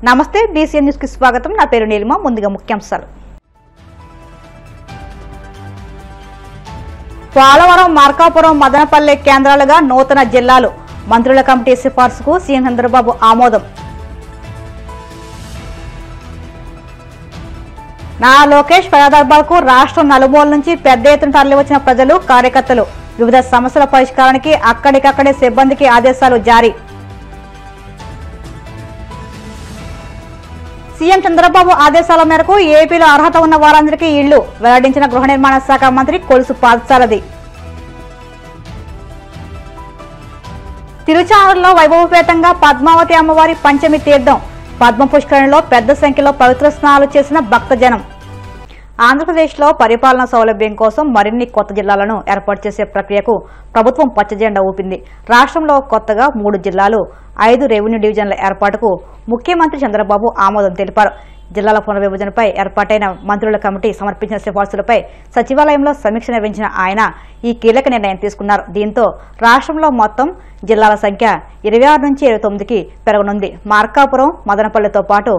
నమస్తే BCN news కి స్వాగతం. నా పేరు నీలిమ. ముందుగా ముఖ్యాంశాలు. పోలవరం, మార్కాపురం, మదనపల్లె కేంద్రాలుగా నూతన జిల్లాలు. మంత్రుల కమిటీ సిఫార్సుకు సీఎం చంద్రబాబు ఆమోదం. నారా లోకేష్ ప్రజాదర్బార్కు రాష్ట్రం నలుమూల నుంచి పెద్ద ఎత్తున తరలివచ్చిన ప్రజలు, కార్యకర్తలు. వివిధ సమస్యల పరిష్కారానికి అక్కడికక్కడే సిబ్బందికి ఆదేశాలు జారీ. సీఎం చంద్రబాబు ఆదేశాల మేరకు ఏపీలో అర్హత ఉన్న వారందరికీ ఇళ్లు వెల్లడించిన గృహ నిర్మాణ శాఖ మంత్రి కొలుసు పాదసారథి. తిరుచానూరులో వైభవపేతంగా పద్మావతి అమ్మవారి పంచమి తీర్థం. పద్మ పుష్కరిణిలో పెద్ద సంఖ్యలో పవిత్ర స్నానాలు చేసిన భక్తజనం. ఆంధ్రప్రదేశ్లో పరిపాలనా సౌలభ్యం కోసం మరిన్ని కొత్త జిల్లాలను ఏర్పాటు చేసే ప్రక్రియకు ప్రభుత్వం పచ్చజెండా ఊపింది. రాష్ట్రంలో కొత్తగా 3 జిల్లాలు, 5 రెవెన్యూ డివిజన్ల ఏర్పాటుకు ముఖ్యమంత్రి చంద్రబాబు ఆమోదం తెలిపారు. జిల్లాల పునర్విభజనపై ఏర్పాటైన మంత్రుల కమిటీ సమర్పించిన సిఫార్సులపై సచివాలయంలో సమీక్ష నిర్వహించిన ఆయన ఈ కీలక నిర్ణయం తీసుకున్నారు. దీంతో రాష్ట్రంలో మొత్తం జిల్లాల సంఖ్య 26 నుంచి 29కి పెరగనుంది. మార్కాపురం, మదనపల్లెతో పాటు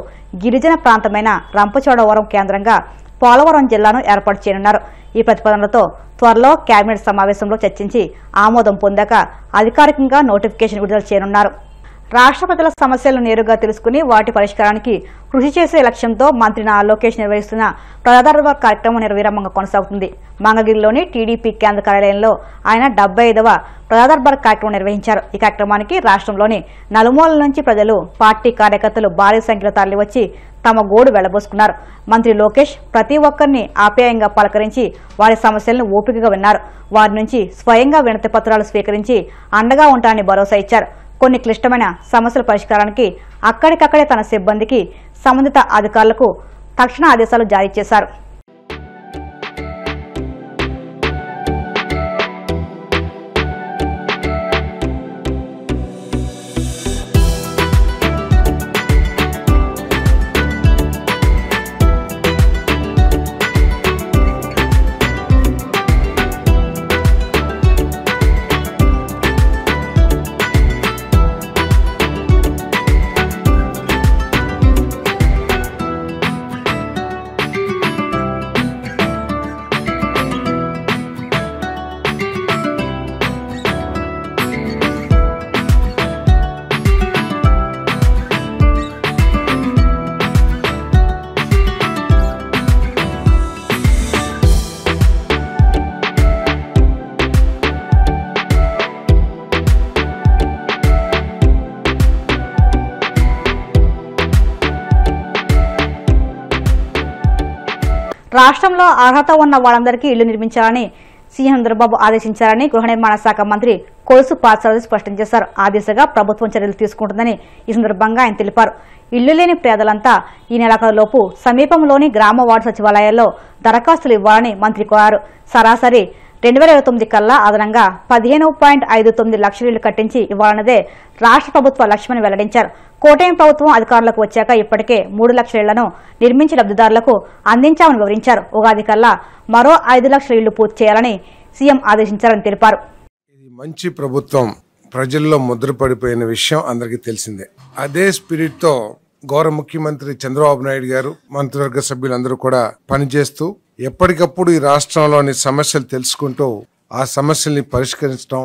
గిరిజన ప్రాంతమైన రంపచోడవరం కేంద్రంగా పోలవరం జిల్లాను ఏర్పాటు చేయనున్నారు. ఈ ప్రతిపాదనలతో త్వరలో కేబినెట్ సమావేశంలో చర్చించి ఆమోదం పొందాక అధికారికంగా నోటిఫికేషన్ విడుదల చేయనున్నారు. రాష్ట్ర ప్రజల సమస్యలను నేరుగా తెలుసుకుని వాటి పరిష్కారానికి కృషి చేసే లక్ష్యంతో మంత్రి నారా లోకేష్ నిర్వహిస్తున్న ప్రజాదర్బార్ కార్యక్రమం నిర్విరామంగా కొనసాగుతుంది. మంగళగిరిలోని టీడీపీ కేంద్ర కార్యాలయంలో ఆయన 75వ ప్రజాదర్బార్ కార్యక్రమం నిర్వహించారు. ఈ కార్యక్రమానికి రాష్ట్రంలోని నలుమూల నుంచి ప్రజలు, పార్టీ కార్యకర్తలు భారీ సంఖ్యలో తరలివచ్చి తమ గోడు వెళ్లబోసుకున్నారు. మంత్రి లోకేష్ ప్రతి ఒక్కరిని ఆప్యాయంగా పలకరించి వారి సమస్యలను ఓపికగా విన్నారు. వారి నుంచి స్వయంగా వినతి పత్రాలు స్వీకరించి అండగా ఉంటానని భరోసా ఇచ్చారు. కొన్ని క్లిష్టమైన సమస్యల పరిష్కారానికి అక్కడికక్కడే తన సిబ్బందికి, సంబంధిత అధికారులకు తక్షణ ఆదేశాలు జారీ చేశారు. రాష్ట్రంలో అర్హత ఉన్న వాళ్ళందరికీ ఇళ్లు నిర్మించాలని సీఎం చంద్రబాబు ఆదేశించారని గృహ నిర్మాణ శాఖ మంత్రి కొలుసు పాదసారథి స్పష్టం చేశారు. ఆ దిశగా ప్రభుత్వం చర్యలు తీసుకుంటుందని ఈ సందర్భంగా ఆయన తెలిపారు. ఇళ్లు లేని పేదలంతా ఈ నెలాఖరులోపు సమీపంలోని గ్రామ వార్డు సచివాలయాల్లో దరఖాస్తులు ఇవ్వాలని మంత్రి కోరారు. సరాసరి 2029 కల్లా అదనంగా 15.59 లక్షల ఇళ్లు కట్టించి ఇవ్వాలన్నదే రాష్ట్ర ప్రభుత్వ లక్ష్యమని వెల్లడించారు. కోటయం ప్రభుత్వం అధికారులకు వచ్చాక ఇప్పటికే 3 లక్షల ఇళ్లను నిర్మించి లబ్ధిదారులకు అందించామని వివరించారు. ఉగాది కల్లా మరో 5 లక్షల ఇళ్లు పూర్తి చేయాలని సీఎం ఆదేశించారని తెలిపారు. ఇది మంచి ప్రభుత్వం ప్రజల్లో ముద్రపడిపోయిన విషయం అందరికీ తెలిసిందే. అదే స్పిరిట్ తో గౌరవ ముఖ్యమంత్రి చంద్రబాబు నాయుడు గారు, మంత్రివర్గ సభ్యులందరూ కూడా పనిచేస్తూ ఎప్పటికప్పుడు ఈ రాష్ట్రంలోని సమస్యలు తెలుసుకుంటూ ఆ సమస్యల్ని పరిష్కరించడం,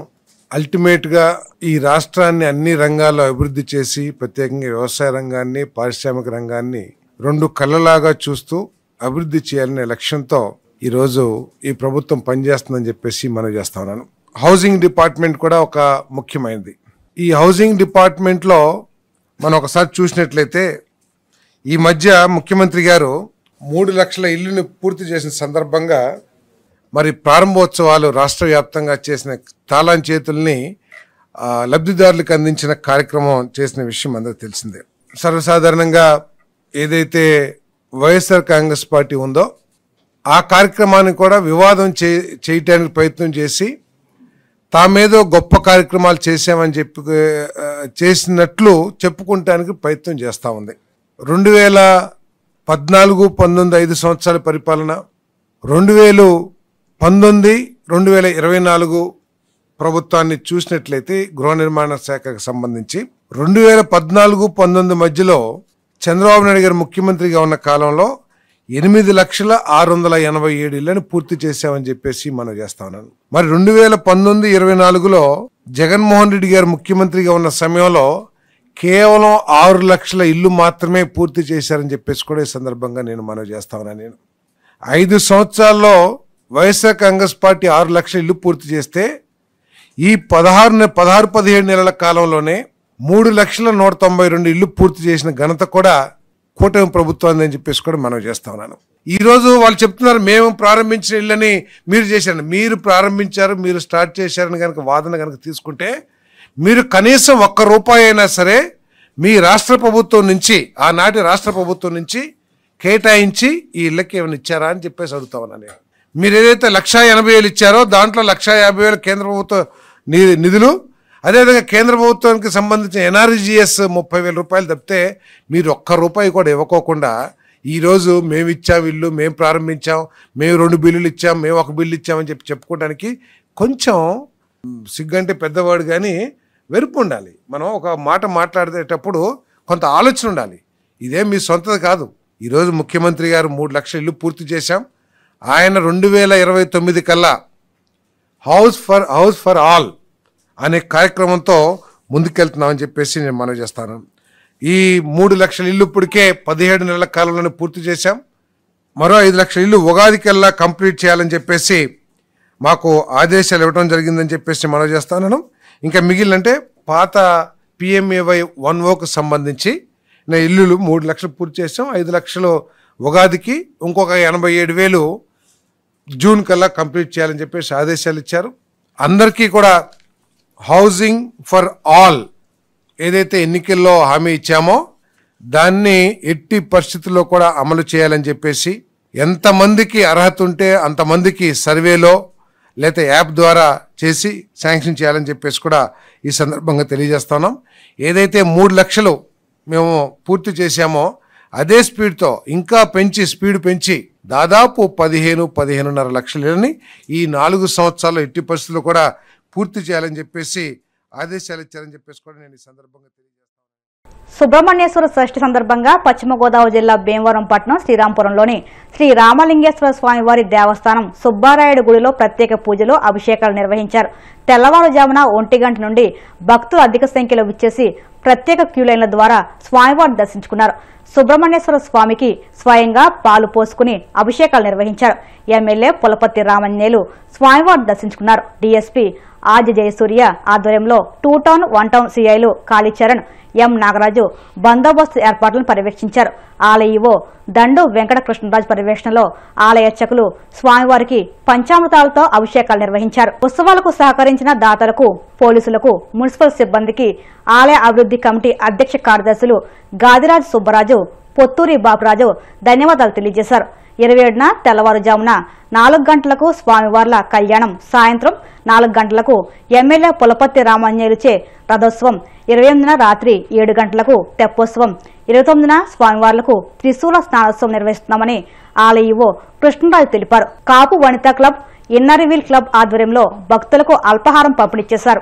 అల్టిమేట్ గా ఈ రాష్ట్రాన్ని అన్ని రంగాల్లో అభివృద్ధి చేసి ప్రత్యేకంగా వ్యవసాయ రంగాన్ని, పారిశ్రామిక రంగాన్ని 2 కళ్ళలాగా చూస్తూ అభివృద్ధి చేయాలనే లక్ష్యంతో ఈ రోజు ఈ ప్రభుత్వం పనిచేస్తుందని చెప్పేసి మనం చేస్తా ఉన్నాను. హౌసింగ్ డిపార్ట్మెంట్ కూడా ఒక ముఖ్యమైనది. ఈ హౌసింగ్ డిపార్ట్మెంట్ లో మనం ఒకసారి చూసినట్లయితే ఈ మధ్య ముఖ్యమంత్రి గారు 3 లక్షల ఇళ్లను పూర్తి చేసిన సందర్భంగా మరి ప్రారంభోత్సవాలు రాష్ట్ర వ్యాప్తంగా చేసిన తాళం చేతుల్ని లబ్ధిదారులకు అందించిన కార్యక్రమం చేసిన విషయం అందరికీ తెలిసిందే. సర్వసాధారణంగా ఏదైతే వైఎస్ఆర్ కాంగ్రెస్ పార్టీ ఉందో ఆ కార్యక్రమాన్ని కూడా వివాదం చేయటానికి ప్రయత్నం చేసి తామేదో గొప్ప కార్యక్రమాలు చేశామని చేసినట్లు చెప్పుకుంటానికి ప్రయత్నం చేస్తూ ఉంది. 2014-19 5 సంవత్సరాల పరిపాలన, 2019-2024 ప్రభుత్వాన్ని చూసినట్లయితే గృహ నిర్మాణ శాఖకు సంబంధించి 2014-19 మధ్యలో చంద్రబాబు నాయుడు గారు ముఖ్యమంత్రిగా ఉన్న కాలంలో 8,687,000 ఇళ్లను పూర్తి చేశామని చెప్పేసి మనం చేస్తా ఉన్నాను. మరి 2019-24లో జగన్మోహన్ రెడ్డి గారు ముఖ్యమంత్రిగా ఉన్న సమయంలో కేవలం 6 లక్షల ఇల్లు మాత్రమే పూర్తి చేశారని చెప్పేసి కూడా ఈ సందర్భంగా నేను మనవి చేస్తా ఉన్నాను. నేను 5 సంవత్సరాల్లో వైఎస్ఆర్ కాంగ్రెస్ పార్టీ 6 లక్షల ఇల్లు పూర్తి చేస్తే ఈ 16-17 నెలల కాలంలోనే 3,192,000 ఇల్లు పూర్తి చేసిన ఘనత కూడా కూటమి ప్రభుత్వం అని చెప్పేసి కూడా మనం చేస్తా ఉన్నాను. ఈరోజు వాళ్ళు చెప్తున్నారు మేము ప్రారంభించిన ఇళ్ళని మీరు చేశారు. మీరు ప్రారంభించారు, మీరు స్టార్ట్ చేశారని కనుక వాదన కనుక తీసుకుంటే మీరు కనీసం ₹1 అయినా సరే మీ రాష్ట్ర ప్రభుత్వం నుంచి, ఆనాటి రాష్ట్ర ప్రభుత్వం నుంచి కేటాయించి ఈ ఇళ్ళకి ఏమైనా ఇచ్చారా అని చెప్పేసి అడుగుతా ఉన్నాను నేను. మీరు ఏదైతే 1,80,000 ఇచ్చారో దాంట్లో 1,50,000 కేంద్ర ప్రభుత్వ నిధులు, అదేవిధంగా కేంద్ర ప్రభుత్వానికి సంబంధించిన NRGS ₹30,000 తప్పితే మీరు ₹1 కూడా ఇవ్వకోకుండా ఈరోజు మేము ఇచ్చాం ఇల్లు, మేము ప్రారంభించాం, మేము 2 బిల్లులు ఇచ్చాం, మేము 1 బిల్లు ఇచ్చామని చెప్పుకోవడానికి కొంచెం సిగ్గంటే పెద్దవాడు కానీ వెరుపు ఉండాలి. మనం ఒక మాట మాట్లాడేటప్పుడు కొంత ఆలోచన ఉండాలి. ఇదేం మీ సొంతది కాదు. ఈరోజు ముఖ్యమంత్రి గారు 3 లక్షల ఇల్లు పూర్తి చేశాం. ఆయన 2029 కల్లా హౌస్ ఫర్ ఆల్ అనే కార్యక్రమంతో ముందుకెళ్తున్నామని చెప్పేసి నేను మనవి చేస్తాను. ఈ 3 లక్షల ఇల్లు ఇప్పటికే 17 నెలల కాలంలోనే పూర్తి చేశాం. మరో 5 లక్షల ఇల్లు ఉగాదికల్లా కంప్లీట్ చేయాలని చెప్పేసి మాకు ఆదేశాలు ఇవ్వడం జరిగిందని చెప్పేసి మనవి చేస్తాను. ఇంకా మిగిలినంటే పాత PMAY 1O సంబంధించి ఇల్లులు 3 లక్షలు పూర్తి చేసాం. 5 లక్షలు ఉగాదికి, ఇంకొక 87,000 జూన్ కల్లా కంప్లీట్ చేయాలని చెప్పేసి ఆదేశాలు ఇచ్చారు. అందరికీ కూడా హౌసింగ్ ఫర్ ఆల్ ఏదైతే ఎన్నికల్లో హామీ ఇచ్చామో దాన్ని ఎట్టి పరిస్థితుల్లో కూడా అమలు చేయాలని చెప్పేసి, ఎంతమందికి అర్హత ఉంటే అంతమందికి సర్వేలో లేకపోతే యాప్ ద్వారా చేసి శాంక్షన్ చేయాలని చెప్పేసి కూడా ఈ సందర్భంగా తెలియజేస్తున్నాం. ఏదైతే 3 లక్షలు మేము పూర్తి చేశామో అదే స్పీడ్తో ఇంకా స్పీడ్ పెంచి దాదాపు 15-15.5 లక్షలని ఈ 4 సంవత్సరాల్లో ఎట్టి పరిస్థితుల్లో కూడా పూర్తి చేయాలని చెప్పేసి ఆదేశాలు ఇచ్చారని చెప్పేసి కూడా నేను ఈ సందర్భంగా తెలియజేస్తాను. సుబ్రహ్మణ్యేశ్వర షష్ఠి సందర్భంగా పశ్చిమ గోదావరి జిల్లా భీమవరం పట్టణం శ్రీరాంపురంలోని శ్రీ రామలింగేశ్వర స్వామివారి దేవస్థానం సుబ్బారాయుడు గుడిలో ప్రత్యేక పూజలు, అభిషేకాలు నిర్వహించారు. తెల్లవారుజామున 1 గంట నుండి భక్తులు అధిక సంఖ్యలో విచ్చేసి ప్రత్యేక క్యూలైన్ల ద్వారా స్వామివారిని దర్శించుకున్నారు. సుబ్రహ్మణ్యేశ్వర స్వామికి స్వయంగా పాలు పోసుకుని అభిషేకాలు నిర్వహించారు. ఎమ్మెల్యే పులపర్తి రామన్నేలు స్వామివారిని దర్శించుకున్నారు. డీఎస్పీ ఆది జయసూర్య ఆధ్వర్యంలో 2 టౌన్ 1 టౌన్ సిఐలు కాళీచరణ్, ఎం నాగరాజు బందోబస్తు ఏర్పాట్లను పర్యవేక్షించారు. ఆలయ ఈవో దండు వెంకటకృష్ణరాజు పర్యవేక్షణలో ఆలయ అర్చకులు స్వామివారికి పంచామృతాలతో అభిషేకాలు నిర్వహించారు. ఉత్సవాలకు సహకరించిన దాతలకు, పోలీసులకు, మున్సిపల్ సిబ్బందికి ఆలయ అభివృద్ధి కమిటీ అధ్యక్ష కార్యదర్శులు గాదిరాజు సుబ్బరాజు, పొత్తూరి బాపురాజు ధన్యవాదాలు తెలియజేశారు. 27న తెల్లవారుజామున 4 గంటలకు స్వామివార్ల కళ్యాణం, సాయంత్రం 4 గంటలకు ఎమ్మెల్యే పులపర్తి రామన్యేలుచే రథోత్సవం, 28న రాత్రి 7 గంటలకు తెప్పోత్సవం, 29న స్వామివార్లకు త్రిశూల స్నానోత్సవం నిర్వహిస్తున్నామని ఆలయ ఈవో కృష్ణరాజు తెలిపారు. కాపు వనితా క్లబ్, ఇన్నర్వీల్ క్లబ్ ఆధ్వర్యంలో భక్తులకు అల్పాహారం పంపిణీ చేశారు.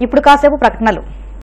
ఇప్పుడు కాసేపు ప్రకటనలు.